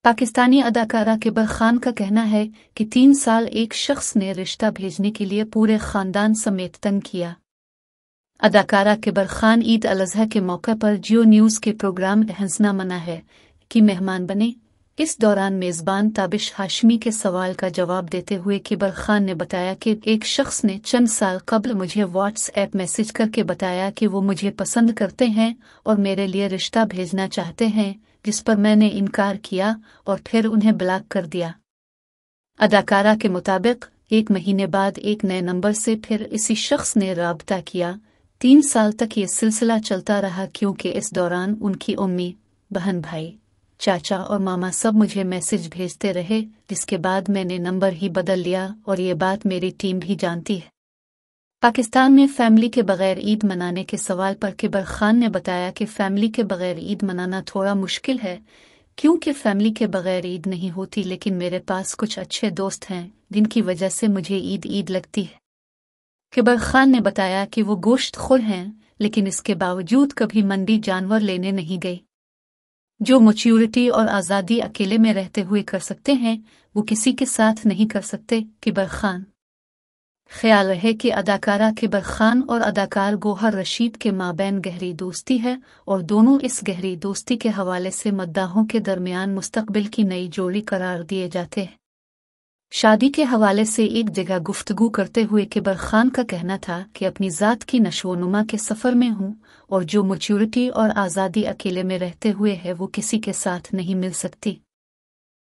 पाकिस्तानी अदाकारा किबर खान का कहना है कि 3 साल एक शख्स ने रिश्ता भेजने के लिए पूरे खानदान समेत तंग किया। अदाकारा किबर खान ईद अल अज़हा के मौके पर जियो न्यूज़ के प्रोग्राम हंसना मना है कि मेहमान बने। इस दौरान मेज़बान ताबिश हाशमी के सवाल का जवाब देते हुए किबर खान ने बताया कि एक शख्स ने चंद साल कबल मुझे व्हाट्सएप मैसेज करके बताया कि वो मुझे पसंद करते हैं और मेरे लिए रिश्ता भेजना चाहते हैं, जिस पर मैंने इनकार किया और फिर उन्हें ब्लॉक कर दिया। अदाकारा के मुताबिक 1 महीने बाद एक नए नंबर से फिर इसी शख्स ने राबता किया। 3 साल तक ये सिलसिला चलता रहा क्योंकि इस दौरान उनकी उम्मी, बहन, भाई, चाचा और मामा सब मुझे मैसेज भेजते रहे, जिसके बाद मैंने नंबर ही बदल लिया और ये बात मेरी टीम भी जानती है। पाकिस्तान में फैमिली के बगैर ईद मनाने के सवाल पर किबर खान ने बताया कि फैमिली के बगैर ईद मनाना थोड़ा मुश्किल है क्योंकि फैमिली के बगैर ईद नहीं होती, लेकिन मेरे पास कुछ अच्छे दोस्त हैं जिनकी वजह से मुझे ईद लगती है। किबर खान ने बताया कि वो गोश्त खोर हैं, लेकिन इसके बावजूद कभी मंडी जानवर लेने नहीं गई। जो मैच्योरिटी और आज़ादी अकेले में रहते हुए कर सकते हैं, वो किसी के साथ नहीं कर सकते। किबर खान ख्याल रहे कि अदाकारा किबर खान और अदाकार गौहर रशीद के माबैन गहरी दोस्ती है और दोनों इस गहरी दोस्ती के हवाले से मद्दाहों के दरमियान मुस्तकबिल की नई जोड़ी करार दिए जाते हैं। शादी के हवाले से एक जगह गुफ्तगू करते हुए किबर खान का कहना था कि अपनी ज़ात की नशोनुमा के सफ़र में हूँ और जो मैच्योरिटी और आज़ादी अकेले में रहते हुए है वो किसी के साथ नहीं मिल सकती।